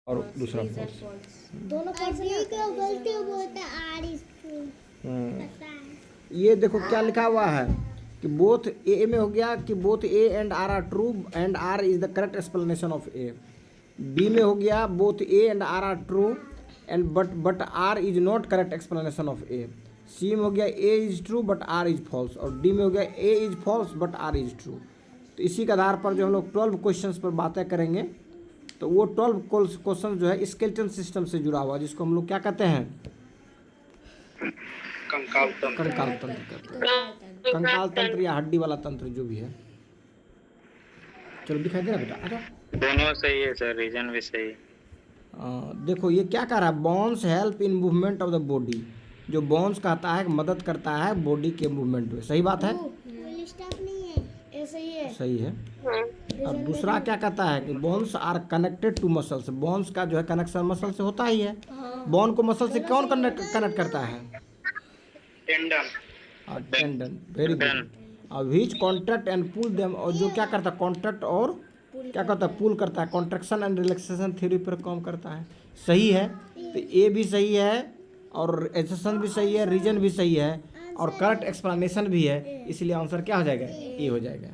और दूसरा reason false. False. दोनों गलती बोलते आर इज ट्रू पता है। ये देखो क्या लिखा हुआ है कि बोथ ए में हो गया कि both A and R true and R is the correct explanation of A. B में हो गया both A and R true and but R is not correct explanation of A. C में हो गया A is true but R is false और D में हो गया A is false but R is true. तो इसी के आधार पर जो हम लोग 12 क्वेश्चंस पर बातें करेंगे तो वो 12 क्वेश्चन जो है स्केलेटन सिस्टम से जुड़ा हुआ जिसको हम लोग क्या कहते हैं कंकाल तंत्र। कंकाल तंत्र कहते हैं। कंकाल तंत्र या हड्डी वाला तंत्र जो भी है। चलो दिखाई दे रहा बेटा आजा। दोनों सही है सर, रीजन भी सही है। देखो ये क्या कह रहा है bones help in movement of the body. जो बोन्स कहता है मदद करता है बॉडी के मूवमेंट में। सही बात है फुल स्टॉप नहीं है ये सही है। सही है। और दूसरा क्या कहता है कि bones are connected to muscles. Bones का जो है कनेक्शन मसल से होता ही है। बोन को मसल से कौन कनेक्ट करता है टेंडन। और टेंडन। Very good. और which contract and pull them. और जो क्या करता है कॉन्ट्रैक्ट और क्या करता है पुल करता है। कॉन्ट्रैक्शन एंड रिलैक्सेशन थ्योरी पर काम करता है। सही है। तो ए भी सही है और एक्सेशन भी सही है रीजन भी सही है और करेक्ट एक्सप्लेनेशन भी है। इसलिए आंसर क्या हो जाएगा ए हो जाएगा।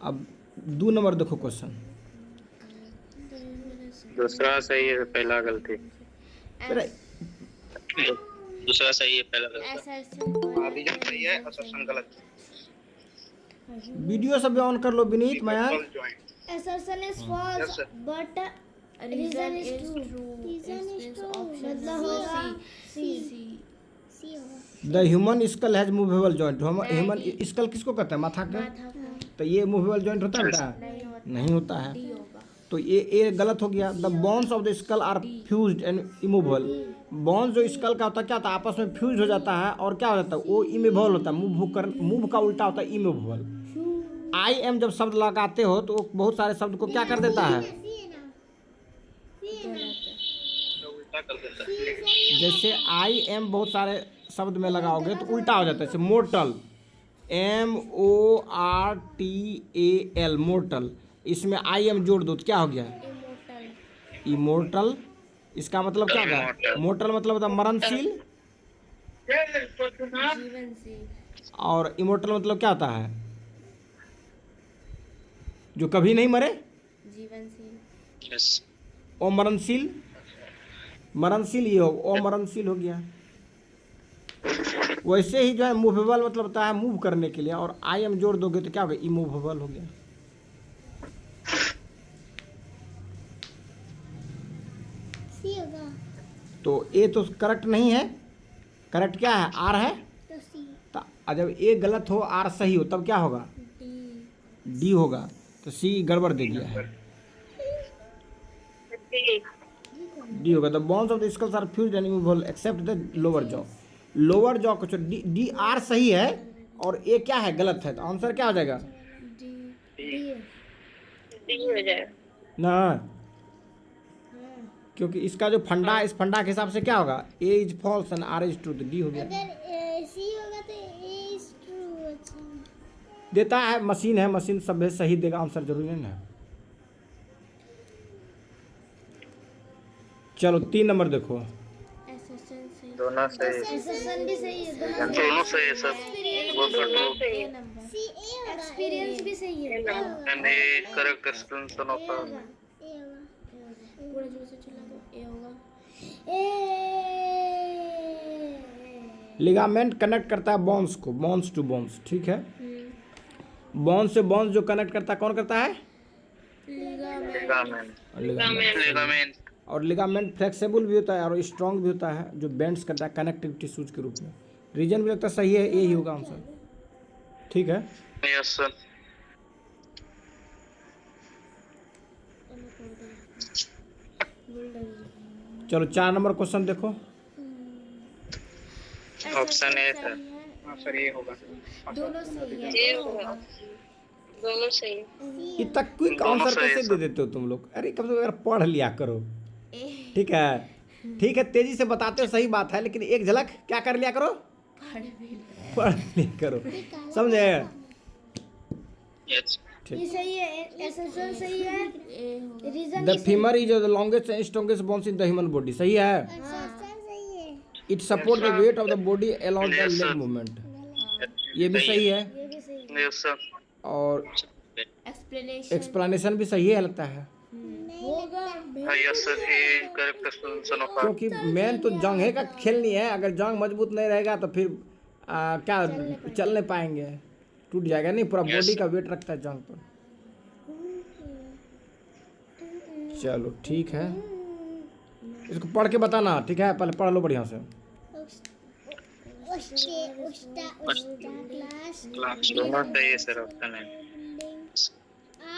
अब 2 नंबर देखो क्वेश्चन। दूसरा सही है, पहला गलती। दूसरा सही है, पहला गलती। रीजन सही है, असर्शन गलत। वीडियो सब ऑन कर लो Vineet Mayank. assertion is false but reason is true reason is true मतलब होगा सी सी होगा। The human school has movable joint. Human school किसको कहते हैं माथा के। तो ये मूवेबल जॉइंट होता है बेटा नहीं होता है। तो ये ए गलत हो गया। The bones of the skull are fused and immovable. Bones जो स्कल का होता है क्या होता है आपस में फ्यूज हो जाता है और क्या हो जाता है वो इमूवेबल होता है। मूव का उल्टा होता है इमूवेबल। आई एम जब शब्द लगाते हो तो बहुत सारे शब्द को क्या कर देता है उल्टा कर देता है। जैसे आई एम बहुत सारे शब्द में लगाओगे तो उल्टा हो जाता है। जैसे मोर्टल MORTAL मोर्टल। इसमें आई एम जोड़ दो तो क्या हो गया इमोर्टल। इसका मतलब क्या होगा मोर्टल मतलब होता है मरणशील जीवनशील। और इमोर्टल मतलब क्या होता है जो कभी नहीं मरे। जीवनशील। यस। अमरणशील मरणशील ये हो अमरणशील हो गया। वैसे ही जो है मूवेबल मतलब होता है मूव करने के लिए और आई एम जोड़ दोगे तो क्या होगा इमूवेबल हो गया। सी होगा तो ए तो करेक्ट नहीं है। करेक्ट क्या है आर है। तो सी तो जब ए गलत हो आर सही हो तब क्या होगा डी होगा। तो सी गड़बड़ दे दिया है डी होगा। The bones of the skulls are fused and immovable except the lower jaw. Lower jaw को डी आर सही है और ए क्या है गलत है। तो आंसर क्या हो जाएगा डी हो जाएगा ना क्योंकि इसका जो फंडा इस फंडा के हिसाब से क्या होगा A is false and R is true. तो डी हो गया। अगर सी होगा तो ए इज ट्रू। अच्छा देता है मशीन है मशीन सब सही देगा आंसर जरूरी नहीं है। चलो 3 नंबर देखो। एसेशन सही। दोनों सही है। assertion भी सही है दोनों सही है सर। वो तो ए नंबर। सी ए होगा एक्सपीरियंस भी सही है। And A correct explanation of A होगा पूरा जोर से चिल्ला दो ए होगा। लिगामेंट कनेक्ट करता है बोन्स को बोन्स टू बोन्स। ठीक है बोन्स से बोन्स जो कनेक्ट करता है कौन करता है लिगामेंट। लिगामेंट। लिगामेंट। और लिगामेंट फ्लेक्सिबल भी होता है और स्ट्रॉन्ग भी होता है जो बेंड्स करता है कनेक्टिव टिश्यूज के रूप में। रीजन भी लगता है सही है ये ही होगा आंसर। ठीक है यस सर। चलो 4 नंबर क्वेश्चन देखो। Option A sir. हां सर ये होगा। दोनों सही है। ये होगा। दोनों सही है। इतना क्विक आंसर कैसे दे देते हो तुम लोग। अरे कम से कम अगर पढ़ लिया करो। ठीक है तेजी से बताते हो सही बात है लेकिन एक झलक क्या कर लिया करो पढ़ लिख करो, समझे? यस ये सही है, एसेंशियल सही है, reason the femur is the longest and strongest bones in the human body, सही है? सही है, it support the weight of the body along the Yes, leg sir. Movement, ये भी सही है। ये भी सही है। यस सर और एक्सप्लेनेशन एक्सप्लेनेशन भी सही है लगता है, होगा। यस सर, ये करेक्ट एक्सप्लेनेशन ऑफ क्योंकि मेन तो जंघे का खेल नहीं है। अगर जंग मजबूत नहीं रहेगा तो फिर क्या चल नहीं पाएंगे, टूट जाएगा। नहीं, पूरा Yes, बॉडी sir. का वेट रखता है जंग पर। चलो ठीक है, इसको पढ़ के बताना, ठीक है? पहले पढ़ लो बढ़िया से। क्लास दोनों सही है सर, ऑप्शन है।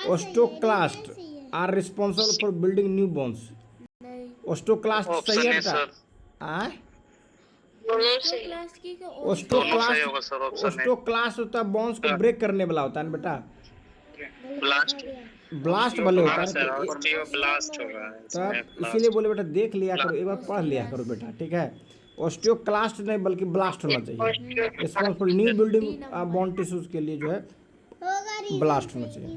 Osteoclast are responsible for building new bones. नहीं, ओस्टोक्लास्ट सही ऑप्शन है है बेटा? सर, आय दोनों तो सही क्लास की का दोनों सही होगा ओस्टोक्लास्ट, सर, ऑप्शन है। ओस्टोक्लास्ट होता है बोन्स को ब्रेक करने वाला होता है ना बेटा। ब्लास्ट ब्लास्ट भले होता हाँ है सर, तो ऑस्टियोब्लास्ट होगा इसमें, तब इसीलिए बोले बेटा देख लिया करो, एक बार पढ़ लिया करो बेटा, ठीक है? ओस्टियोक्लास्ट नहीं बल्कि ब्लास्ट होना चाहिए। Responsible new building bone tissues के लिए जो है ब्लास्ट होना चाहिए।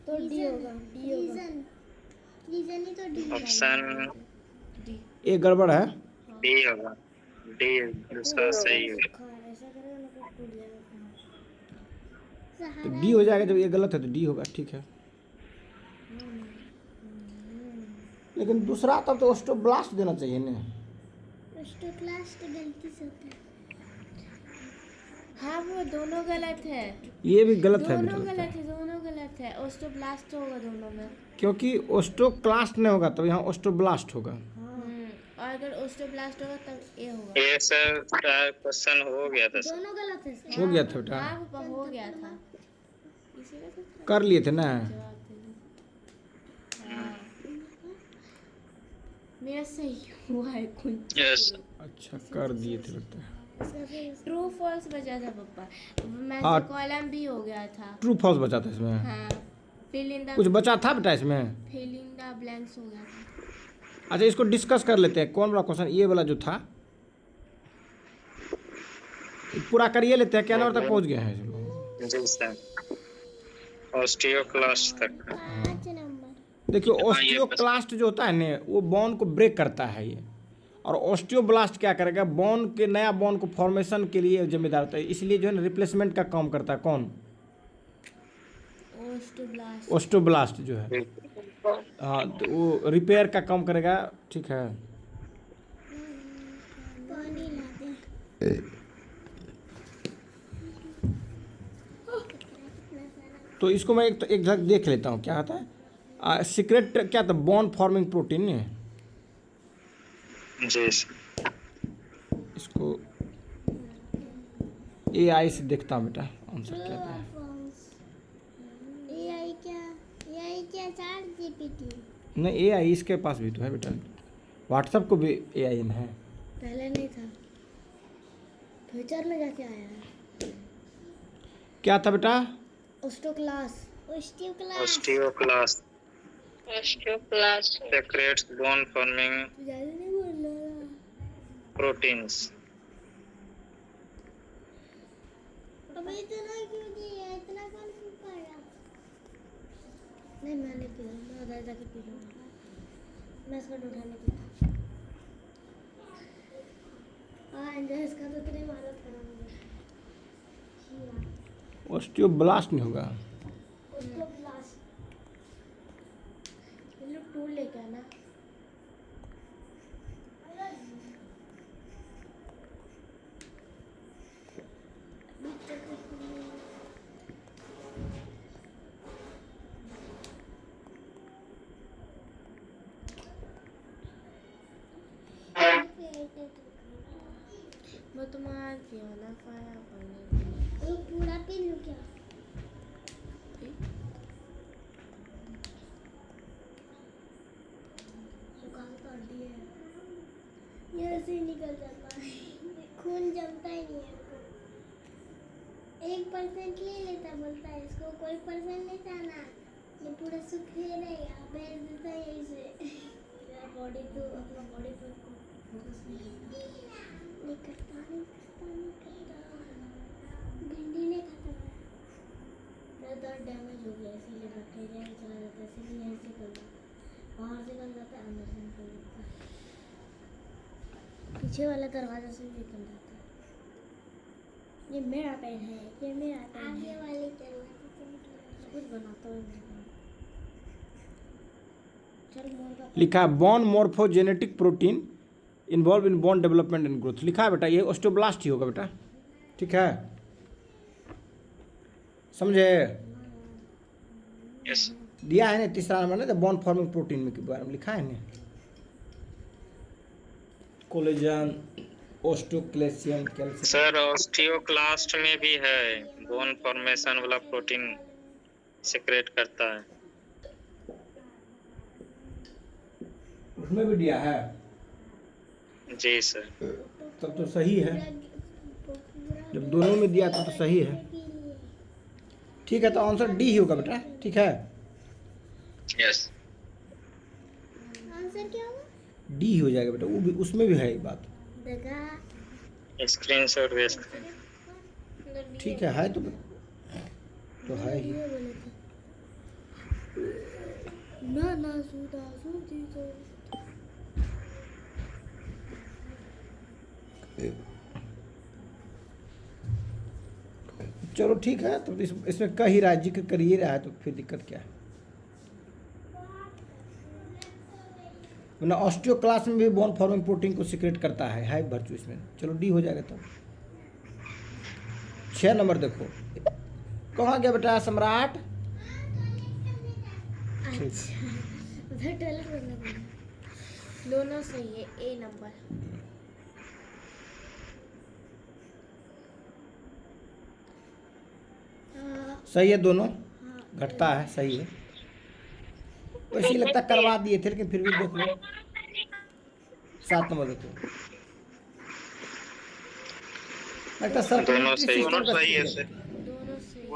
तो डी होगा, डी होगा, रीजन ही तो डी है। ऑप्शन ये गड़बड़ है, डी होगा, डी दूसरा सही है। ऐसा करेगा ना तो टूट जाएगा। तो डी हो जाएगा। जब ये गलत है तो डी होगा, ठीक है? लेकिन दूसरा तब तो ओस्टोब्लास्ट देना चाहिए ना। ओस्टोक्लास्ट गलती से होता है। हाँ वो दोनों गलत है, ये भी गलत है दोनों बेटा, गलत है, दोनों गलत है। ओस्टोब्लास्ट होगा दोनों में। क्योंकि ओस्टोक्लास्ट नहीं होगा तो यहाँ ओस्टोब्लास्ट होगा। और अगर ओस्टोब्लास्ट होगा तब ए होगा। ये सर क्वेश्चन हो गया था सर। दोनों गलत है सर। हो गया था बेटा, हाँ पापा हो गया था, इसीलिए तो कर लिए थे ना। जवाब दे दो। हाँ मेरा सही हुआ है कुछ। यस अच्छा कर दिए थे लगता है। ट्रू फॉल्स बचा था पापा, मैथ हाँ। कॉलम भी हो गया था। ट्रू फॉल्स बचा था इसमें, हाँ फिल इन कुछ द बचा था बेटा इसमें। फिल इन द ब्लैंक्स हो गया था। अच्छा इसको डिस्कस कर लेते हैं, कौन वाला क्वेश्चन, ये वाला जो था पूरा करिए लेते हैं। क्या नंबर तक पहुंच गए हैं इस लोग? जी सर, ऑस्टियोक्लास्ट तक। 5 नंबर। देखिए ये ओस्टियोक्लास्ट जो होता है ना वो बोन को ब्रेक करता है ये, और ओस्टियोब्लास्ट क्या करेगा, बोन के नया बोन को फॉर्मेशन के लिए जिम्मेदार होता है, इसलिए जो है ना रिप्लेसमेंट का काम करता है। कौन? ओस्टोब्लास्ट। ओस्टियोब्लास्ट जो है, हाँ तो वो रिपेयर का काम करेगा, ठीक है? पानी ला दे। तो इसको मैं एक झलक देख लेता हूँ क्या आता है। सीक्रेट क्या था, बोन फॉर्मिंग प्रोटीन है जी सर, इसको AI से देखता हूँ बेटा आंसर क्या था। एआई क्या चैट जीपीटी नहीं AI इसके पास भी तो है बेटा, व्हाट्सएप को भी AI में है। पहले नहीं था, फ्यूचर में जाके आया है। क्या था बेटा? Osteoclast. Osteoclast secretes bone forming ज्यादा नहीं बोल रहा। proteins। अबे इतना क्यों दिया, इतना कौन पी पाया? नहीं मैं नहीं पी रहा, मैं उधर जाके पी लूँगा, मैं इसको उठा नहीं पीता। हाँ एंजल इसका तो तेरी हालत खराब हो गई। ओस्टियोब्लास्ट नहीं होगा। ओस्टोक्लास्ट। ये लोग टूल लेके आना। वो तुम्हारा क्यों ना खाया पड़ने। वो पूरा पी लूँ क्या? ये ऐसे ही निकल जाता है, खून जमता ही नहीं है। 1% ले लेता, बोलता है इसको कोई परसेंट नहीं था ना, ये पूरा सुख ही रहेगा, भेज देता है यहीं से। बॉडी तो अपना बॉडी पर फोकस नहीं करता, नहीं करता। इसलिए यहीं से कर लो, बाहर से कर जाता है, अंदर से निकल जाता है, पीछे वाला दरवाजा से भी निकल जाता है। ये मेरा पेन है, ये मेरा पेन है। आगे वाले दरवाजे से निकल कुछ बनाता हूँ मैं। चल मोर का लिखा है bone morphogenetic protein involve in bone development and growth. लिखा है बेटा, ये ऑस्टियोब्लास्ट ही होगा बेटा, ठीक है, समझे? यस दिया है ना तीसरा नंबर ना, बॉन फॉर्मिंग प्रोटीन में के बारे में लिखा है ना, कोलेजन, ऑस्टियोक्लेसियन, कैल्शियम। सर ऑस्टियोक्लास्ट में भी है, बोन फॉर्मेशन वाला प्रोटीन सिक्रेट करता है। उसमें भी दिया है, जी सर। तब तो सही है, जब दोनों में दिया तो सही है, ठीक है। तो आंसर डी ही होगा बेटा, ठीक है, यस आंसर क्या हुआ? डी ही हो जाएगा बेटा, वो भी उसमें भी है एक बात, देखा स्क्रीनशॉट भेज। ठीक है तो है ही। ये बोले थे ना ना सुधा सुधी तो चलो ठीक है, तो इसमें कह ही रहा है, जिक्र कर ही रहा है, तो फिर दिक्कत क्या है? वरना ऑस्टियोक्लास्ट में भी बोन फॉर्मिंग प्रोटीन को सीक्रेट करता है भर्चू इसमें। चलो डी हो जाएगा। तो 6 नंबर देखो, कहाँ गया बेटा सम्राट? अच्छा उधर टॉयलेट करने को दोनों सही है, ए नंबर। सही है दोनों, घटता है, सही है। वैसे ही लगता है करवा दिए थे, लेकिन फिर भी देख लो। 7 नंबर देखो, लगता सर दोनों सही है सर। दोनों सही है।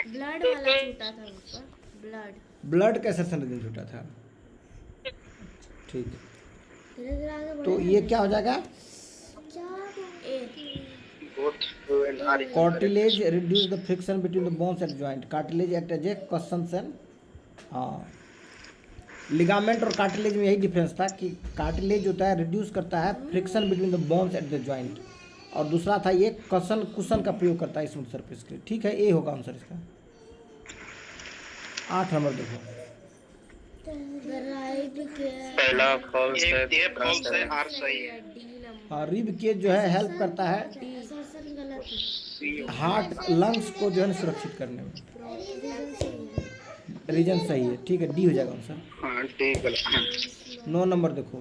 ब्लड वाला छूटा था ऊपर, ब्लड कैसे संरचना छूटा था, ठीक है। धीरे धीरे आगे बढ़। तो ये क्या हो जाएगा? A. Cartilage reduce the friction between the bones at joint. Cartilage act as a cushion and, हाँ, लिगामेंट और कार्टिलेज में यही डिफरेंस था कि कार्टिलेज होता है रिड्यूस करता है friction between the bones at the joint, और दूसरा था ये कुशन का प्रयोग करता है स्मूथ सरफेस के। ठीक है, ए होगा आंसर इसका। 8 नंबर देखो, पहला फॉल्स है, ये फॉल्स है, आर सही है। D number. हाँ, रिब केज जो है हेल्प करता है हार्ट लंग्स को जो है सुरक्षित करने में। रीजन सही है, ठीक है, डी हो जाएगा आंसर। हाँ ठीक है। 9 नंबर देखो,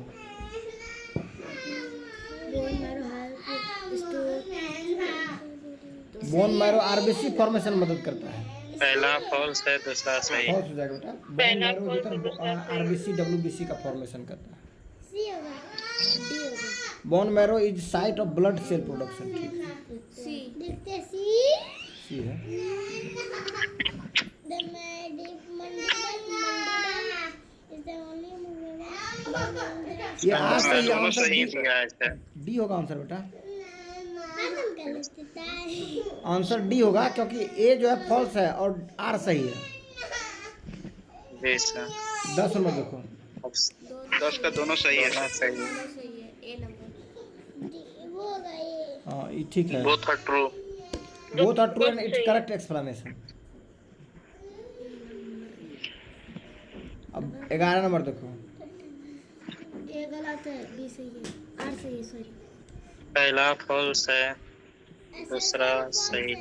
बोन मैरो आरबीसी फॉर्मेशन मदद करता है। पहला फॉल्स है, दूसरा सही है। फॉल्स हो जाएगा बेटा। बोन मैरो आरबीसी डब्ल्यूबीसी का फॉर्मेशन करता है। Bone marrow is site of blood cell production, ठीक है, सी। सी है। ये आज सही दोनों आंसर सही डी, दिया है सर। डी होगा आंसर बेटा। आंसर डी होगा, क्योंकि ए जो है फॉल्स है और आर सही है। जी सर। 10 नंबर देखो, 10 का दोनों सही है सर। सही है। दोनों सही है, ए नंबर। हाँ ये ठीक है। Both are true. Both are true and it's correct explanation. अब 11 नंबर देखो, ए गलत है, बी सही है, आर सही है, सॉरी। पहला फॉल्स है, दूसरा सही।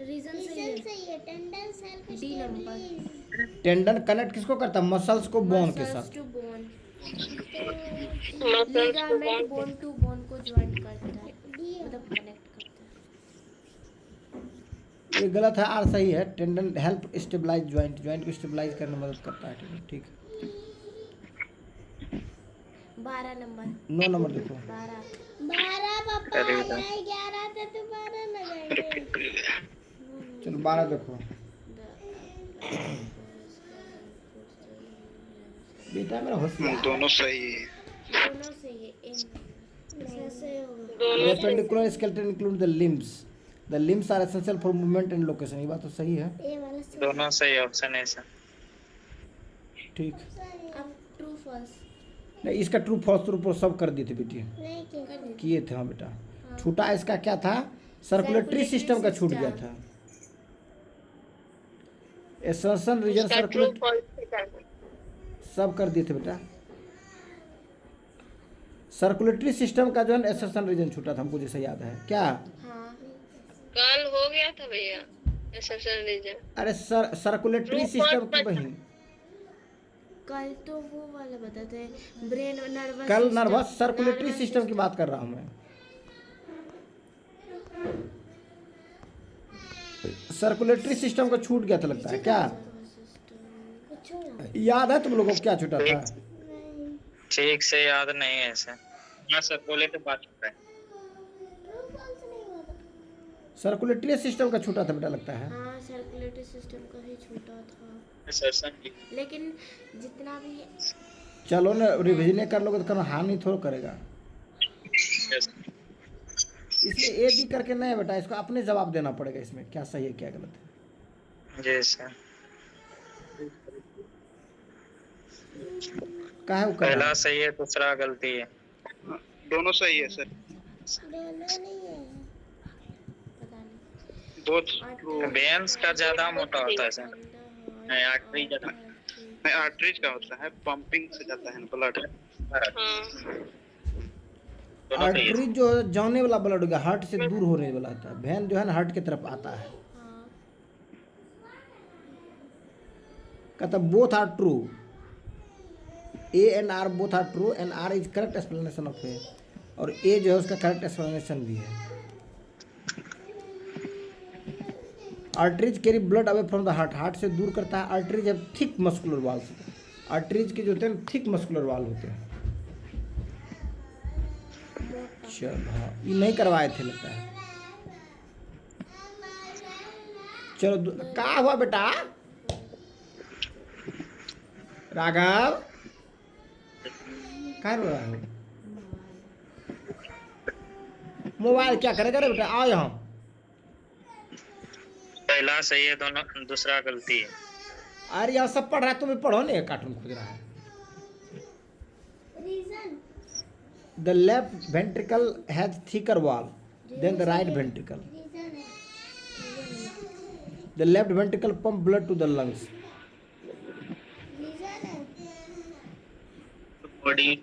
रीजन सही है, टेंडन सेल के डी नंबर। टेंडन कनेक्ट किसको करता है? मसल्स को बोन के साथ। To bone. Ligament bone to bone को ज्वाइन करता है, मतलब कनेक्ट करता है। ये गलत है, आर सही है। Tendon help stabilize joint, joint को स्टेबलाइज करने में मदद करता है, ठीक है। 12 नंबर। 9 नंबर देखो, 12 पापा, 11 था तो 12 लगाएंगे। चलो 12 देखो बेटा, मेरा होशियार। दोनों सही है। दोनों सही है, ए नंबर। ऐसे होगा। Perpendicular skeleton include the limbs. The limbs are essential for movement and location. ये बात तो सही है। ए वाला सही। दोनों सही ऑप्शन है सर। ठीक। अब ट्रू फॉल्स नहीं, इसका ट्रू फॉल्स सब कर दिए थे बेटी, नहीं किया। कर दी। किए थे। हाँ बेटा, छूटा इसका क्या था, सर्कुलेटरी सिस्टम का छूट गया था। एसर्शन रीजन उसका ट्रू सर्कुलेट फॉल्स सब कर दिए थे बेटा। सर्कुलेटरी सिस्टम का जो है एसर्शन रीजन छूटा था, हमको जैसे याद है क्या। हाँ कल हो गया था भैया एसर्शन रीजन। अरे सर्कुलेटरी True सिस्टम false की बहन, कल तो वो वाला बताते ब्रेन नर्वस कल नर्वस सर्कुलेटरी सिस्टम की बात कर रहा हूँ मैं। सर्कुलेटरी सिस्टम को छूट गया था लगता है क्या, कुछ ना। याद है तुम लोगों को क्या छूटा था। नहीं। ठीक से याद नहीं है ऐसे। हाँ सर बोले तो बात कर रहे हैं। ट्रू फॉल्स नहीं हुआ था। सर्कुलेटरी सिस्टम का छूटा था बेटा लगता है। हाँ सर्कुलेटरी सिस्टम का ही छूटा था, एसर्शन लेकिन जितना भी चलो ना, रिविजन कर लोगे तो करो, हानि थोड़ा करेगा। इसलिए ए बी करके नहीं बेटा, इसको अपने जवाब देना पड़ेगा इसमें, क्या सही है क्या गलत है। जी सर। काहे वो कर रहा पहला है? सही है, दूसरा गलती है। दोनों सही है सर। दोनों नहीं है। पता नहीं। Both true. वेन्स का ज्यादा मोटा होता है सर, नहीं आर्टरी ज्यादा। नहीं, आर्टरीज का होता है, पंपिंग से जाता है ब्लड। हाँ दोनों सही है। आर्टरी जो है जाने वाला ब्लड हो गया, हार्ट से दूर होने वाला होता है। वेन जो है ना हार्ट की तरफ आता है। हाँ कहता both are true, A and R both are true and R is correct explanation of A, और ए जो है उसका करेक्ट एक्सप्लेनेशन भी है। Arteries carry blood away from the heart, heart से दूर करता है। आर्टरीज है थिक मस्कुलर वाल्स, आर्टरीज के जो होते हैं थिक मस्कुलर वाल होते हैं। चलो हाँ, ये नहीं करवाए थे लगता है। चलो क्या हुआ बेटा राघव, क्या रो रहा हो। मोबाइल क्या करेगा रे बेटा, आओ यहाँ। पहला सही है, दोनों दूसरा गलती है। अरे यहाँ सब पढ़ रहा है, तुम्हें पढ़ो नहीं, कार्टून खोज रहा है। Reason. The left ventricle has thicker wall than the right ventricle. Reason है। The left ventricle pump blood to the lungs. Reason है। बॉडी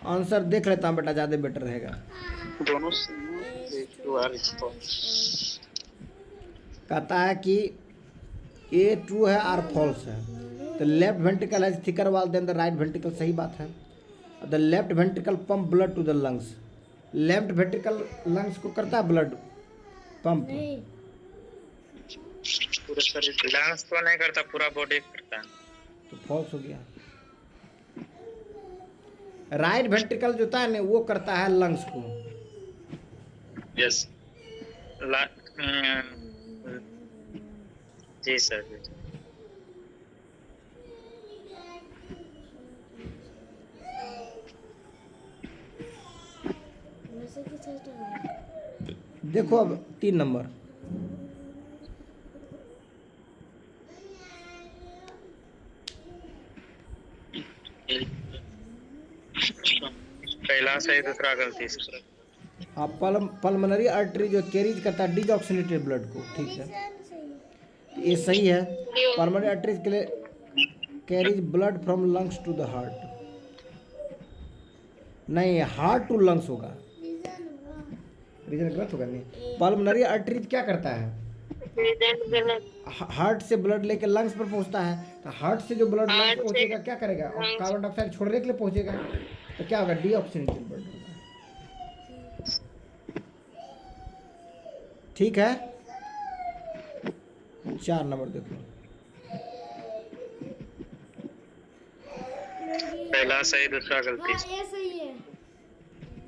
आंसर देख लेता हूँ बेटा, ज्यादा बेटर रहेगा। दोनों ट्रू आर फॉल्स। कहता है कि ए ट्रू है आर फॉल्स है। The left ventricle has thicker wall than the right ventricle, सही बात है। The left ventricle pump blood to the lungs, left ventricle lungs को करता है ब्लड पंप, नहीं। पूरे शरीर डांस तो नहीं करता, पूरा बॉडी करता है। तो फॉल्स हो गया। राइट वेंट्रिकल जो होता है ना वो करता है लंग्स को। यस जी सर जी। वैसे कि चलता है। देखो अब 3 नंबर, पहला सही, दूसरा गलती सर। हाँ पल्मोनरी आर्टरी जो कैरीज करता है डिजॉक्सीनेटेड ब्लड को, ठीक है रीजन सही है। ये सही है। पल्मोनरी आर्टरीज के लिए carries blood from lungs to the heart, नहीं हार्ट टू लंग्स होगा, रीजन हुआ। रीजन गलत होगा नहीं। पल्मोनरी आर्टरीज क्या करता है, रीजन गलत। हार्ट से ब्लड लेके लंग्स पर पहुंचता है, तो हार्ट से जो ब्लड लंग्स पहुंचेगा क्या करेगा, और कार्बन डाइऑक्साइड छोड़ने के लिए पहुंचेगा, तो क्या होगा डीऑक्सीनेटेड ब्लड होगा। ठीक है। 4 नंबर देखो, पहला सही, दूसरा गलती। हाँ ये सही है।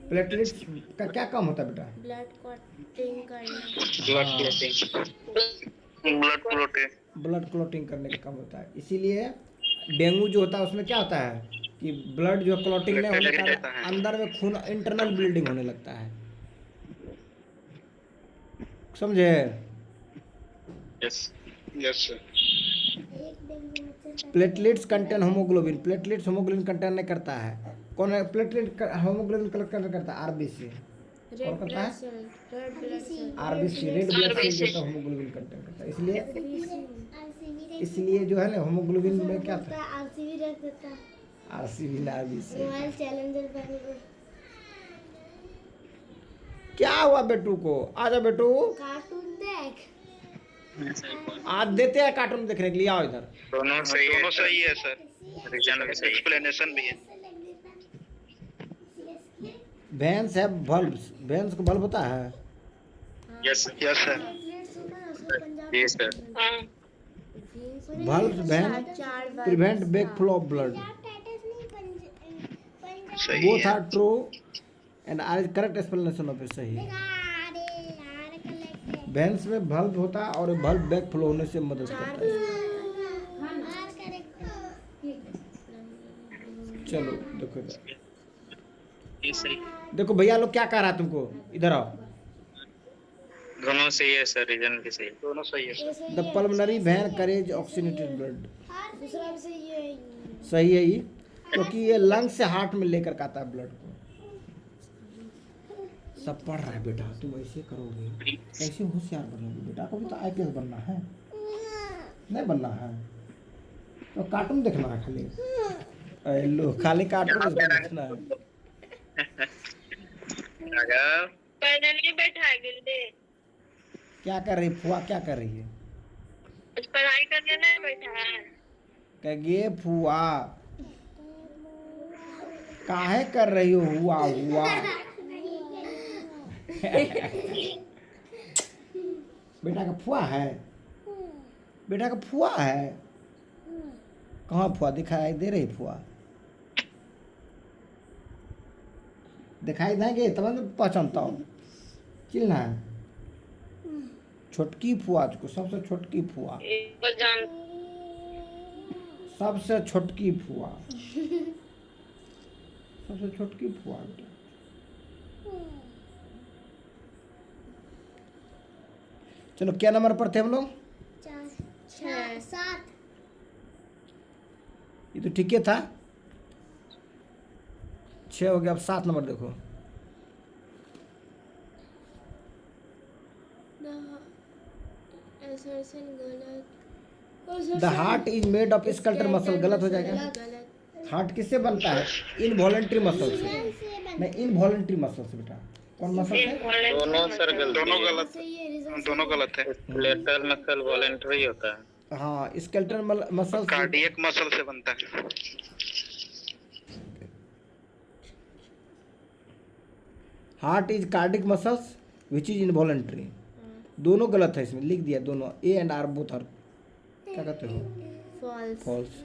प्लेटलेट्स का क्या काम होता है बेटा, ब्लड क्लॉटिंग करना। Blood clotting, blood clotting. Blood clotting करने का काम होता है। इसीलिए डेंगू जो होता है उसमें क्या होता है कि ब्लड जो क्लॉटिंग नहीं होने के कारण अंदर में खून इंटरनल ब्लीडिंग होने लगता है, समझे। Yes yes sir. एक डेंगू मच्छर platelets contain haemoglobin, platelets haemoglobin contain नहीं करता है। कौन है प्लेटलेट होमोग्लोबिन कंटेन करता है? आरबीसी। रेड और करता ब्लड है cell, red blood cell, RBC, red blood cell RBC जो है होमोग्लोबिन कंटेन करता है। इसलिए आरसीबी इसलिए जो है ना होमोग्लोबिन में क्या था? आरसीबी रख देता आरसीबी ना आरबीसी। Royal challenger Bangalore. क्या हुआ बेटू को? आजा बेटू, कार्टून देख। आज देते हैं कार्टून देखने के लिए, आओ इधर। दोनों सही है, दोनों सही है सर। रीजन भी सही है। एक्सप्लेनेशन भी है। वेंस है बल्ब्स, वेंस को बल्ब होता है। Yes yes sir. जी सर। हाँ बल्ब्स वेन चार prevent back flow of blood. सही बोथ है। R true and R is correct explanation of it. सही है। वेंस में बल्ब होता है और बल्ब बैक फ्लो होने से मदद करता है। चलो देखो इधर। ये सही। देखो भैया लोग क्या कह रहा है तुमको, इधर आओ। दोनों सही है सर, रीजन भी सही है। दोनों सही है sir. The pulmonary vein carries oxygenated blood. दूसरा भी सही है। सही है ये, क्योंकि ये लंग्स से हार्ट में लेकर के आता है ब्लड को। सब पढ़ रहा है बेटा, तुम ऐसे करोगे कैसे होशियार बनोगे बेटा? को भी तो आईपीएस बनना है, नहीं बनना है तो कार्टून देखना है खाली। लो खाली कार्टून देखना है। पैदल नहीं बैठा है गिल्ले, क्या कर रही है फुआ, क्या कर रही है? कुछ पढ़ाई करने नहीं बैठा है। कहिए फुआ काहे कर रही हो? हुआ हुआ बेटा का फुआ है, बेटा का फुआ है। कहाँ फुआ दिखाई दे रही? फुआ दिखाई देंगे तब ना पहचानता हूँ। चिल्ला है छोटकी फुआ को, सबसे छोटकी फुआ, एक जान सबसे छोटकी फुआ, सबसे छोटकी फुआ बेटा। चलो क्या नंबर पर थे हम लोग? 6 7। ये तो ठीक है था, 6 हो गया। अब 7 नंबर देखो। असर्शन गलत, the heart is made of skeletal muscle. गलत हो जाएगा। गलत। हार्ट किससे बनता है? इनवॉलेंट्री मसल से, नहीं इनवॉलेंट्री मसल से बेटा। कौन मसल से? दोनों सर गलत। दोनों गलत। सही है, रीजन दोनों गलत है। लेटरल मसल वॉलेंटरी होता है। हाँ स्केलेटल मसल। कार्डियक मसल से बनता है। Heart is cardiac muscles which is involuntary. दोनों गलत है इसमें, लिख दिया दोनों। A and R both are क्या कहते हो? फॉल्स। फॉल्स।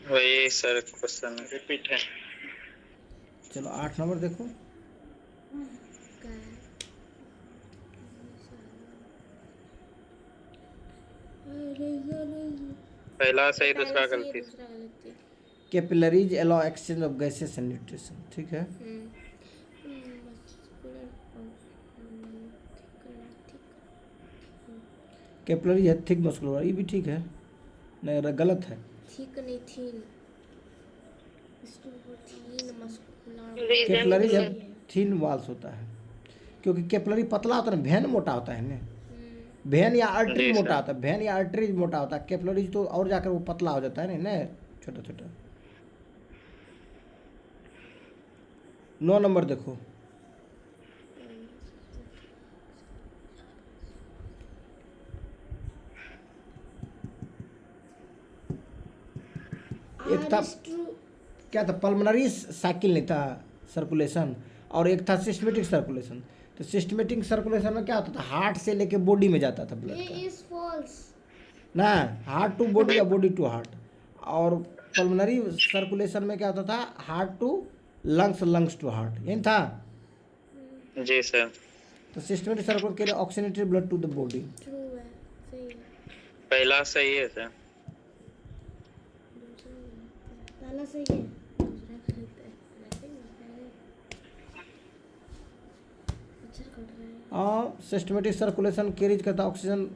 वही सर क्वेश्चन रिपीट है। चलो 8 नंबर देखो। पहला सही, दूसरा गलती। दूसरा गलती। Capillaries allow exchange of gases and nutrition. ठीक है। कैपिलरी है थिक मस्कुलर, ये भी ठीक है। नहीं गलत है। ठीक नहीं थीन, थीन मस्कुलर। कैपिलरी जब थीन वाल्स होता है, क्योंकि कैपिलरी पतला होता है ना, वेन मोटा होता है ना। वेन या आर्टरी जी, मोटा सर। होता है, वेन या आर्टरी मोटा होता है, कैपिलरी तो और जाकर वो पतला हो जाता है ना, छोटा छोटा। 9 नंबर देखो। एक था क्या था? पल्मोनरी साइकिल नहीं था, सर्कुलेशन, और एक था सिस्टमेटिक सर्कुलेशन। तो सिस्टमेटिक सर्कुलेशन में क्या होता था? हार्ट से लेके बॉडी में जाता था ब्लड का इज फॉल्स। ना, हार्ट टू बॉडी या बॉडी टू हार्ट। और पल्मोनरी सर्कुलेशन में क्या होता था? Heart to lungs, lungs to heart, यही था। जी सर। तो सिस्टमेटिक सर्कुलेशन के लिए oxygenated blood to the body. True है, सही है। पहला सही है सर। पहला सही है। दूसरा गलत है। सिस्टमेटिक सर्कुलेशन कैरीज करता है ऑक्सीजन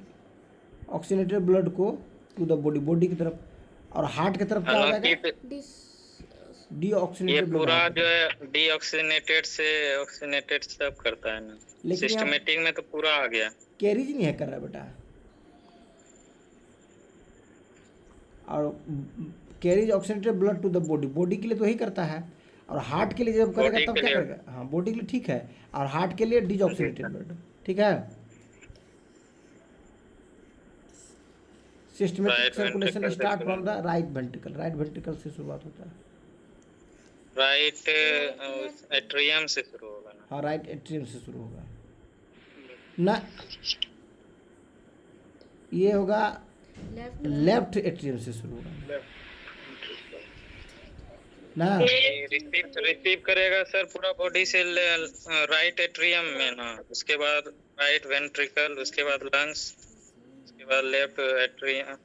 ऑक्सीजनेटेड ब्लड को टू द बॉडी, बॉडी की तरफ, और हार्ट की तरफ क्या हो हालांकि जाएगा? डिस ये डीऑक्सीजनेटेड ब्लड। पूरा जो है डीऑक्सीजनेटेड से ऑक्सीजनेटेड सब करता है ना, लेकिन यहाँ सिस्टमेटिक में तो पूरा आ गया। कैरीज नहीं है कर रहा है बेटा, और carries oxygenated blood to the body, body के लिए तो वही करता है, और हार्ट के लिए जब करेगा बॉडी तब के क्या लिए। करेगा? हाँ बॉडी के लिए ठीक है, और हार्ट के लिए डीऑक्सीजनेटेड ब्लड, ठीक है। Systematic Right circulation ventricle start से from the right ventricle, right ventricle से शुरुआत होता है। राइट एट्रियम से शुरू होगा ना। हाँ राइट एट्रियम से शुरू होगा ना, ये होगा लेफ्ट लेफ्ट एट्रियम से शुरू होगा ना। रिसीव करेगा सर पूरा बॉडी से राइट एट्रियम में ना, उसके बाद राइट वेंट्रिकल, उसके बाद लंग्स, उसके बाद लेफ्ट एट्रियम।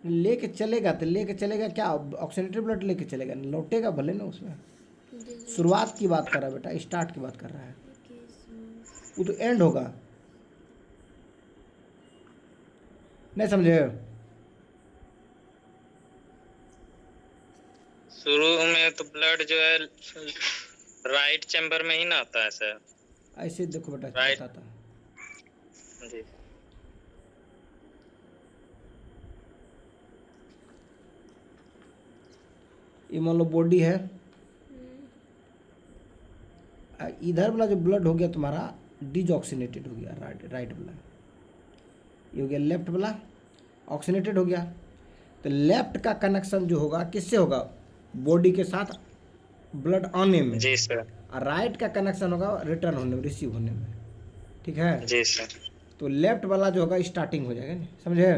लेके चलेगा तो लेके चलेगा क्या? ऑक्सीजनेटेड ब्लड लेके चलेगा, लौटेगा भले ना उसमें। शुरुआत की बात कर रहा है बेटा, स्टार्ट की बात कर रहा है, वो तो एंड होगा, नहीं समझे? शुरू में तो ब्लड जो है राइट चैम्बर में ही ना आता है सर। ऐसे देखो बेटा, Right. बताता है। जी ये मान लो बॉडी है, इधर वाला जो ब्लड हो गया तुम्हारा डिजऑक्सीनेटेड हो गया, राइट वाला, ये हो गया लेफ्ट वाला ऑक्सीनेटेड हो गया। तो लेफ्ट का कनेक्शन जो होगा किससे होगा? बॉडी के साथ ब्लड आने में, जी सर। और राइट का कनेक्शन होगा रिटर्न होने में, रिसीव होने में, ठीक है। जी सर। तो लेफ्ट वाला जो होगा स्टार्टिंग हो जाएगा, नहीं समझे?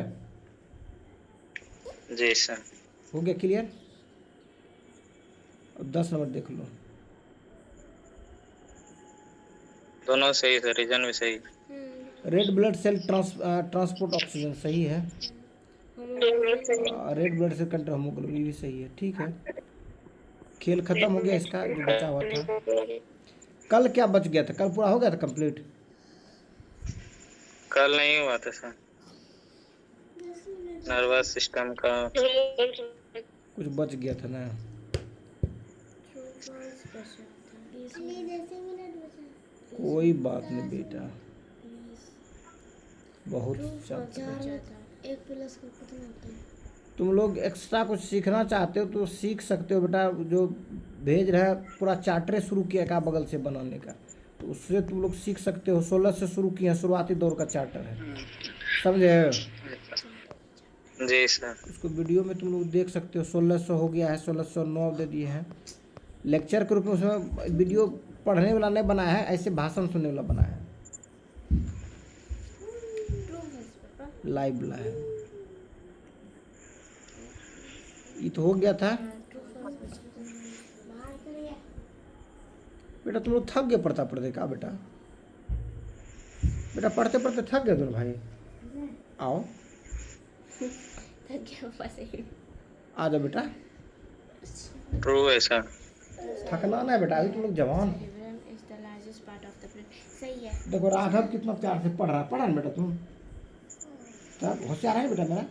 जी सर। हो गया क्लियर? अब 10 नंबर देख लो। दोनों सही सर, रीजन भी सही। Red blood cell transport oxygen सही है, red blood cell control haemoglobin भी सही है, ठीक है। खेल खत्म हो गया इसका, जो बचा हुआ था। कल क्या बच गया था? कल पूरा हो गया था कंप्लीट? कल नहीं हुआ था सर, नर्वस सिस्टम का कुछ बच गया था ना। इसलिए 10 मिनट बचा। कोई बात नहीं बेटा, बहुत चलता है। 1 प्लस का कितना होता है? तुम लोग एक्स्ट्रा कुछ सीखना चाहते हो तो सीख सकते हो बेटा, जो भेज रहा है पूरा चार्टर शुरू किया का बगल से बनाने का, तो उससे तुम लोग सीख सकते हो। 16 से शुरू किया, शुरुआती दौर का चार्टर है, समझे? जी सर। उसको वीडियो में तुम लोग देख सकते हो। 1600 हो गया है, 1609 दे दिए हैं लेक्चर के रूप में। उसमें वीडियो पढ़ने वाला नहीं बनाया है, ऐसे भाषण सुनने वाला बनाया है, लाइव वाला है। ये तो हो गया था बेटा। तुम लोग थक गए पढ़ता पढ़ते का बेटा? बेटा पढ़ते पढ़ते थक गए तुम भाई? आओ आ जाओ बेटा, ट्रू है सर। थकना ना है बेटा, अभी तुम लोग जवान हो। is the largest part of the brain. सही है। देखो राघव कितना प्यार से पढ़ रहा है, पढ़ा ना बेटा तुम? तब होशियार है बेटा मेरा?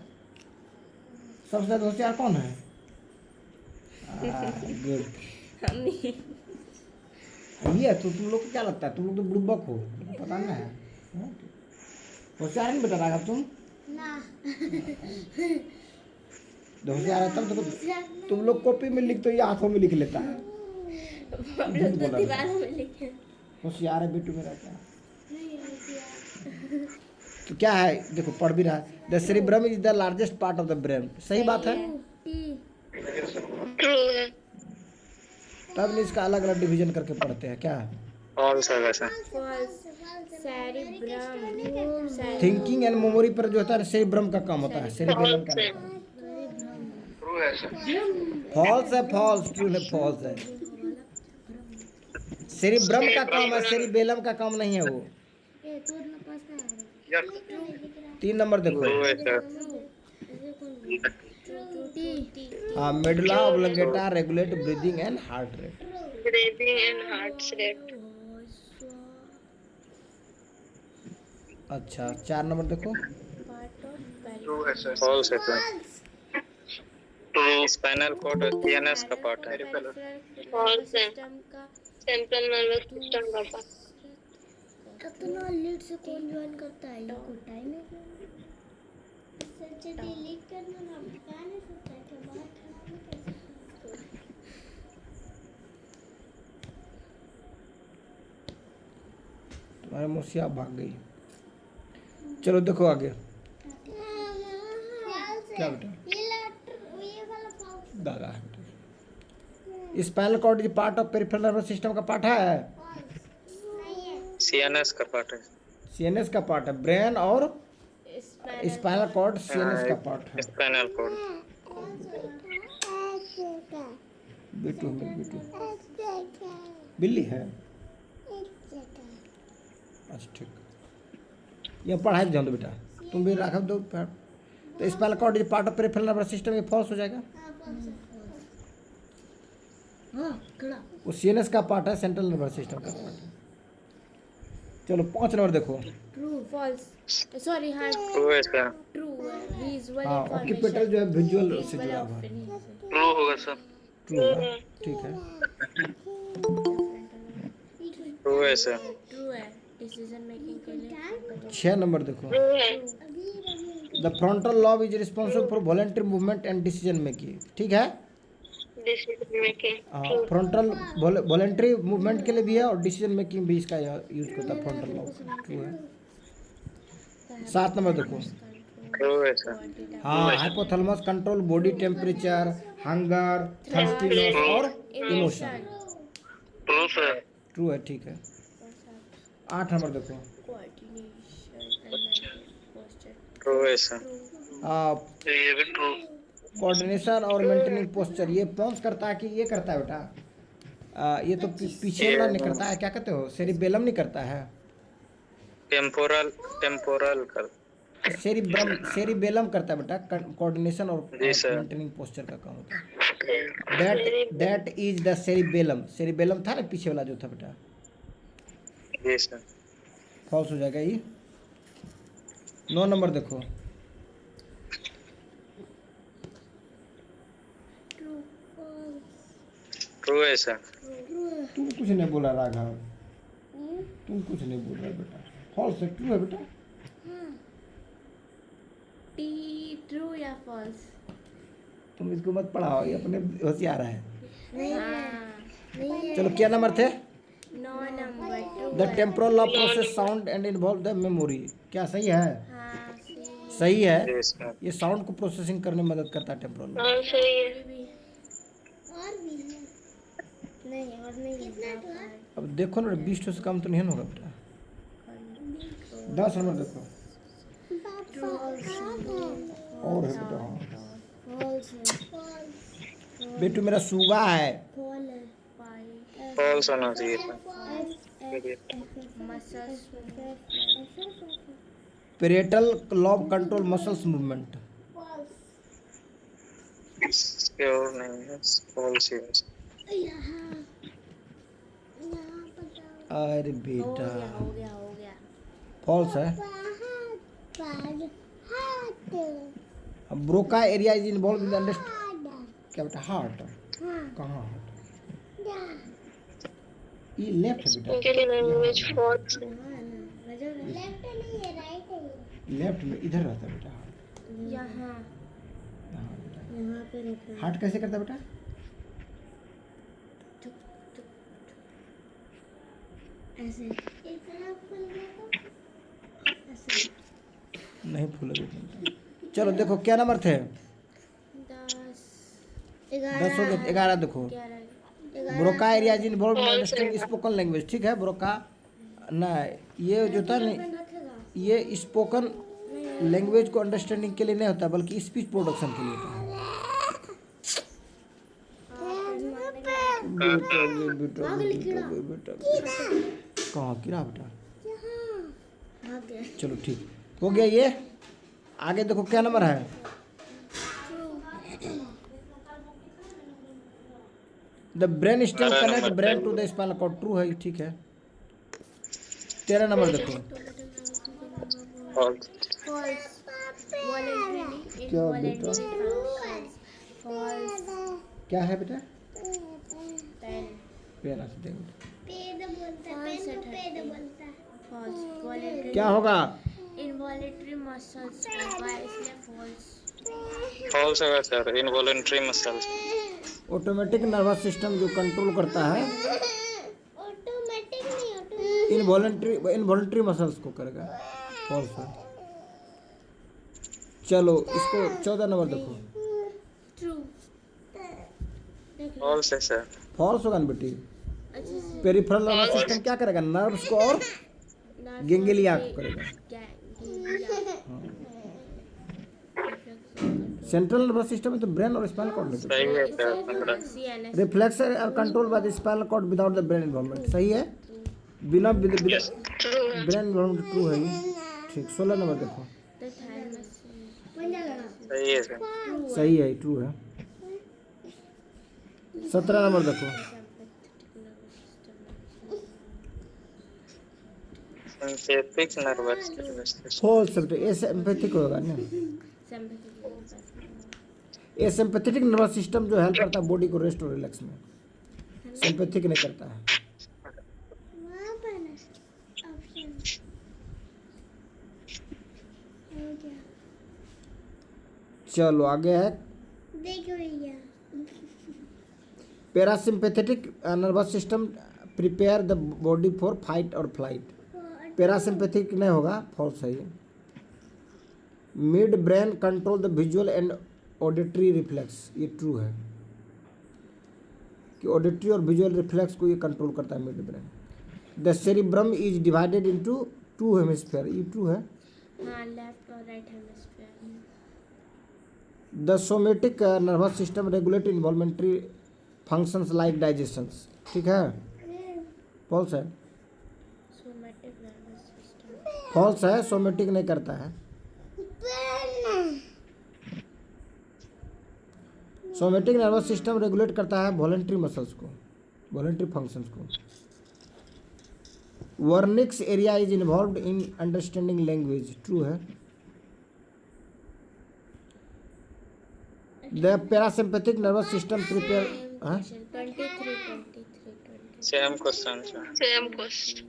सबसे ज्यादा होशियार कौन है? गुड। ये तो तुम लोग को क्या लगता है? तुम लोग तो बुड़बक हो, पता नहीं है। होशियार है ना बेटा राघव तुम? ना जब होशियार है तब देखो, तुम लोग कॉपी में लिखते हो, ये हाथों में लिख लेता है। झूठ बोला दीवारों में लिखे। होशियार है बेटू मेरा क्या? तो क्या है देखो, पढ़ भी रहा है। The cerebrum is the largest part of the brain, सही बात है। ट्रू है। तब नहीं इसका अलग अलग डिवीजन करके पढ़ते हैं क्या? फॉल्स है वैसे। सेरिब्रम थिंकिंग एंड मेमोरी पर जो होता है सेरिब्रम का काम होता है, सेरिबेलम का नहीं। ट्रू है सर। फॉल्स है, फॉल्स, ट्रू है, फॉल्स है। सेरिब्रम का काम है, सेरिबेलम का काम नहीं है वो। ये तो ना पास है। यस 3 नंबर देखो। ट्रू है सर। हाँ, medulla oblongata regulate breathing and heart rate. Breathing and heart rate. अच्छा 4 नंबर देखो। पार्ट ऑफ ट्रू है सर। फॉल्स है सर। स्पाइनल कॉर्ड सीएनएस का पार्ट है। False है। सिस्टम का सेंट्रल नर्वस सिस्टम का पार्ट। इतना लेट से कौन ज्वाइन करता है? ये कोई टाइम है? सच डिलीट करना ना बता नहीं सकता कि बात खराब नहीं कर सकता। तुम्हारे मुँह से आप भाग गई। चलो देखो आगे क्या बेटा। ये वाला फॉक्स दादा है बेटा। Spinal cord is part of peripheral nervous system का पार्ट है। नहीं है। सीएनएस का पार्ट है। सीएनएस का पार्ट है। ब्रेन और स्पाइनल कॉर्ड सीएनएस का पार्ट है। Spinal cord. बिट्टू बिल्ली है। अच्छा ठीक। ये पढ़ाई ध्यान दो बेटा। तुम भी रख दो। तो spinal cord is part of peripheral nervous system, ये फॉल्स हो जाएगा। हाँ खड़ा। वो सीएनएस का पार्ट है, सेंट्रल नर्वस सिस्टम का पार्ट है। चलो 5 नंबर देखो। ट्रू फॉल्स सॉरी हाँ ट्रू है सर। ट्रू है विजुअल हाँ ऑक्यूपेटल जो है विजुअल से जुड़ा हुआ है। ट्रू होगा सर। ट्रू है ठीक है। ट्रू है सर। ट्रू है डिसीजन मेकिंग के लिए। 6 नंबर देखो। ट्रू है। The frontal lobe is responsible for voluntary movement and decision making, ठीक है। Decision making. हाँ फ्रंटल वॉलेंटरी मूवमेंट के लिए भी है और डिसीजन मेकिंग भी इसका यूज करता है फ्रंटल लॉब। ट्रू है। 7 नंबर देखो। ट्रू है सर। हाँ hypothalamus control body temperature, hunger, thirstiness और इमोशन। True sir. ट्रू है ठीक है। 8 नंबर देखो। ट्रू है सर। ये भी ट्रू। कोऑर्डिनेशन और मेंटेनिंग पोस्चर, ये पॉन्स करता है कि ये करता है बेटा। ये तो पीछे वाला नहीं करता है, क्या कहते हो, सेरिबेलम नहीं करता है। टेम्पोरल कर। सेरिबेलम करता है बेटा कोऑर्डिनेशन और जी सर। मेंटेनिंग पोस्चर का काम होता है। That is the cerebellum. Cerebellum था ना पीछे वाला जो था बेटा। जी सर। फॉल्स हो जाएगा ये। 9 नंबर देखो। ट्रू है सर। तुम कुछ नहीं बोला राघव, तुम कुछ नहीं बोल रहे बेटा। फॉल्स है। ट्रू है बेटा। टी ट्रू या फॉल्स? तुम इसको मत पढ़ाओ, ये अपने होशियार है। हाँ चलो क्या नंबर थे। 9 number true the temporal lobe process sound and involve the memory, क्या सही है। हाँ सही है। जी सर। ये साउंड को प्रोसेसिंग करने में मदद करता है टेम्पोरल लॉब। हाँ सही है। और भी है। नहीं और नहीं है। कितना तो है? अब देखो ना 20 से कम तो नहीं होगा बेटा। 10 नंबर देखो। और है बेटा। हाँ फॉल्स है। बेटू मेरा सूगा है। फॉल है। फॉल्स होना चाहिए था। Muscles parietal lobe control muscles movement. इसके और नहीं है। फॉल्स ही है। यहाँ बताओ। अरे हो बेटा गया फॉल्स है। पर हाथ अब ब्रोका एरिया इज इन्वॉल्व इन क्या बेटा, हार्ट। कहाँ हार्ट, ये लेफ्ट है बेटा। उनके लिए लैंग्वेज फॉल्स है। लेफ्ट नहीं है राइट है। लेफ्ट में इधर रहता है बेटा हार्ट। यहाँ यहाँ बेटा। यहाँ पे रहता है। हार्ट कैसे करता है बेटा। ऐसे इतना फूल गया तो ऐसे नहीं फूले बेटा। चलो देखो क्या नंबर थे। 10 हो गए। 11 देखो। 11 Broca area is involve in understanding spoken language, ठीक है। ब्रोका ना ये जो था नहीं, ये स्पोकन लैंग्वेज को अंडरस्टैंडिंग के लिए नहीं होता बल्कि स्पीच प्रोडक्शन के लिए होता है। बेटा कहाँ गिरा बेटा। भाग गया। चलो ठीक हो गया ये। आगे देखो क्या नंबर है। The brain stem connect brain to the spinal cord. True है ठीक है। 13 नंबर देखो। false. false, voluntarily, क्या बेटा? involuntary functions, false, क्या है बेटा? pen, पेरा से देखो। पेड़ बोलता है, false पेन at को पेड़ 30, बोलता है। false, voluntary, क्या होगा? involuntary muscles होगा इसलिए false, False होगा sir, involuntary muscles. Automatic nervous system जो कंट्रोल करता है ऑटोमेटिक नहीं, ऑटोमेटिक इनवॉलंटरी मसल्स को करेगा। फॉल्स है। चलो इसको 14 नंबर देखो। true, False है सर. फॉल्स होगा ना बेटी। अच्छे से पेरिफेरल नर्वस सिस्टम क्या करेगा? नर्व्स को और nerve गेंगलिया के- को करेगा। गैंग्लिया, सेंट्रल नर्वस सिस्टम में तो ब्रेन और स्पाइनल कॉर्ड लेते सही है sir 15. CNS, reflex are control by the spinal cord without the brain involvement. सही है? बिना ट्रू है ब्रेन इन्वॉल्वमेंट ट्रू है ये। ठीक। 16 नंबर देखो। the thymus, सही है सर. सही है, ट्रू है। 17 नंबर देखो। Sympathetic nervous system. फॉल्स है। ए सिंपैथिक होगा ना। ए सिंपैथेटिक नर्वस सिस्टम जो हेल्प करता है बॉडी को रेस्ट और रिलैक्स में। सिंपैथिक नहीं करता है। वहाँ पर ना ऑप्शन हो गया। चलो आगे है देखो भैया, parasympathetic nervous system prepare the body for fight और फ्लाइट। पैरासिम्पैथिक नहीं होगा, फॉल्स है ये। Mid brain control the visual and auditory reflex, ये ट्रू है कि ऑडिटरी और विजुअल रिफ्लेक्स को ये कंट्रोल करता है midbrain. The cerebrum is divided into 2 hemisphere, ये ट्रू है। हाँ लेफ्ट और right hemisphere, the somatic nervous system regulate involuntary functions like digestions, ठीक है। फॉल्स है। सोमैटिक नर्वस सिस्टम, फॉल्स है, सोमेटिक नहीं करता है। सोमेटिक नर्वस सिस्टम रेगुलेट करता है वॉलंटरी मसल्स को, वॉलंटरी फंक्शंस को। Wernicke's area is involved in understanding language, true है। The parasympathetic nervous system prepare 23 Same question sir. Same question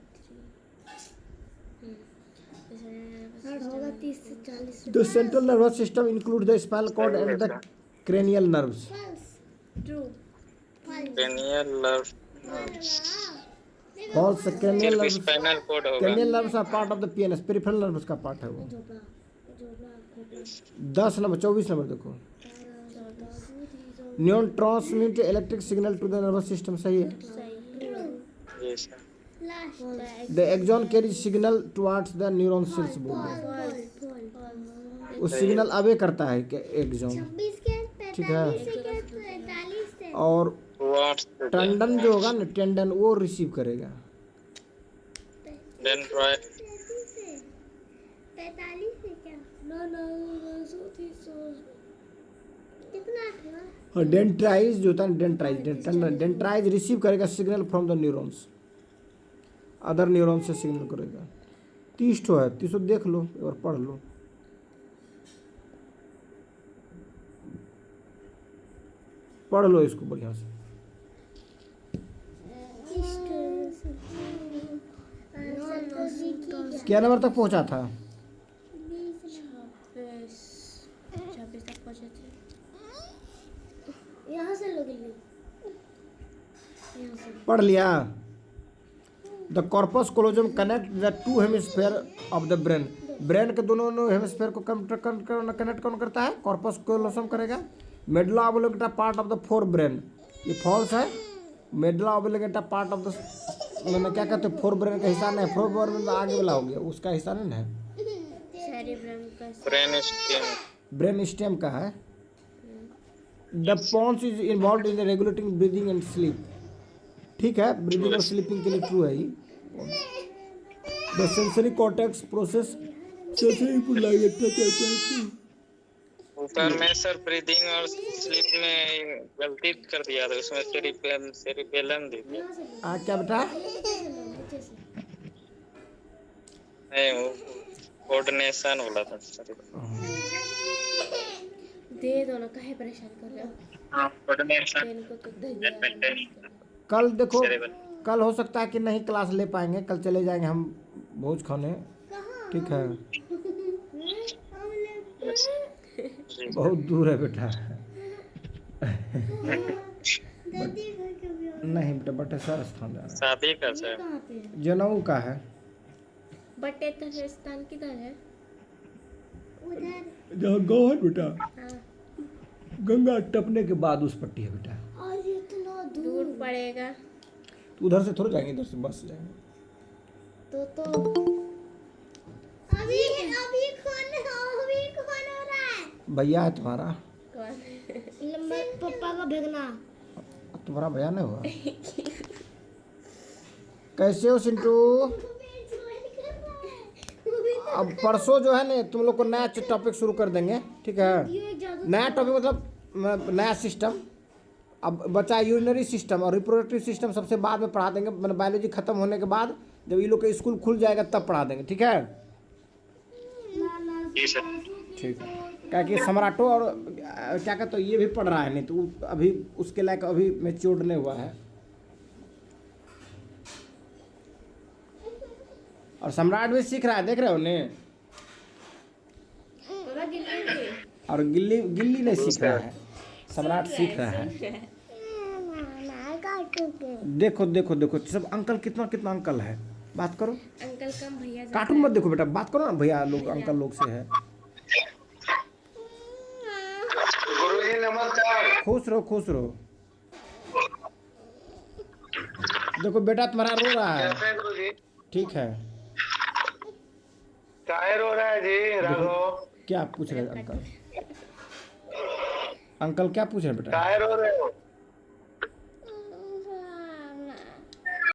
होगा 30 से 40। The central nervous system include the spinal cord and the cranial nerves. True, Cranial nerve. False. Cranial सिर्फ nerves. spinal cord होगा. Cranial nerves are part of the PNS. Peripheral nerves का part है वो। 10 number 24 number देखो। Neuron transmit electric signal to the nervous system, सही है। Yes sir. The axon carry signal towards the neuron cells बोल रहे हैं। वो सिग्नल अवे करता है कि एक्सॉन, 26 के ठीक है। 45 से और What? टेंडन जो होगा ना, टेंडन वो रिसीव करेगा। Then right. 45 से क्या? कितना था? और डेंट्राइज जो होता है, डेंट्राइज रिसीव करेगा signal from the neurons, other neuron से सिग्नल करेगा। 30 ठो है, 30 देख लो और पढ़ लो। पढ़ लो इसको बढ़िया से। क्या नंबर तक पहुंचा था? 26 तक पहुंचे थे। यहाँ से लोग ले, पढ़ लिया। The corpus callosum connect the 2 hemisphere of the brain. Brain के दोनों हेमिस्फीयर को कनेक्ट कौन करता है? कॉर्पस कोलोजम करेगा। Medulla oblongata part of the forebrain, ये फॉल्स है। Medulla oblongata part of the, मैंने क्या कहते हैं, फोर ब्रेन का हिस्सा नहीं है। फोर ब्रेन आगे वाला हो गया, उसका हिस्सा नहीं है। सेरिब्रम का Brain stem. ब्रेन स्टेम का है। The pons is involve in the regulating breathing and sleep, ठीक है। ब्रीदिंग और स्लीपिंग के लिए ट्रू है ये। The sensory cortex process sensory input like ऊपर में सर ब्रीदिंग और स्लीप में गलती कर दिया था, उसमें सेरिबेलम दे दिया। क्या बेटा? नहीं वो कोऑर्डिनेशन बोला था सर। दे दो ना, काहे परेशान कर रहे हो? हाँ, कोऑर्डिनेशन पेन को तो दे दिया बैडमिंटन। कल देखो, Cerebral। कल हो सकता है कि नहीं क्लास ले पाएंगे, कल चले जाएंगे हम भोज खाने, ठीक है? जी। बहुत दूर है बेटा। दादी घर कभी और नहीं बेटा, बटेश्वर स्थान जाना है। शादी का सर। कहाँ पे है? जनेऊ का है। बटेश्वर स्थान किधर है? उधर। जहाँ गाँव है बेटा, हाँ, गंगा टपने के बाद उस पट्टी है बेटा। और इतना दूर दूर पड़ेगा। तो उधर से थोड़ा जाएंगे, इधर से बस से जाएंगे। तो अभी कौन हो रहा है? भैया है तुम्हारा, कौन? लंबा पापा का भेगना। तुम्हारा भैया नहीं हुआ? कैसे हो सिंटू? अब परसों जो है ना, तुम लोग को नया टॉपिक शुरू कर देंगे, ठीक है? नया टॉपिक मतलब नया सिस्टम। अब बचा यूरिनरी सिस्टम और रिप्रोडक्टिव सिस्टम, सबसे बाद में पढ़ा देंगे, मतलब बायोलॉजी खत्म होने के बाद जब ये लोग का स्कूल खुल जाएगा तब पढ़ा देंगे, ठीक है? जी सर। ठीक है। क्या कि सम्राटो और क्या कहते हो, ये भी पढ़ रहा है, नहीं तो अभी उसके लायक अभी मैच्योर्ड नहीं हुआ है। और सम्राट भी सीख रहा है, देख रहे हो ने? बाबा गिल्ली थी। और गिल्ली गिल्ली नहीं सीख रहा है, सम्राट सीख रहा है। देखो देखो देखो, सब अंकल कितना कितना अंकल है, बात करो। अंकल कम भैया ज्यादा कार्टून मत देखो बेटा, बात करो ना, भैया लोग अंकल लोग से है। गुरुजी नमस्कार। खुश रहो खुश रहो। देखो बेटा तुम्हारा रो रहा है, कैसे हैं गुरुजी? ठीक है? काहे रो रहा है जी राघव? क्या पूछ रहे हैं अंकल? अंकल क्या पूछ रहे हैं बेटा? काहे रो रहे हो?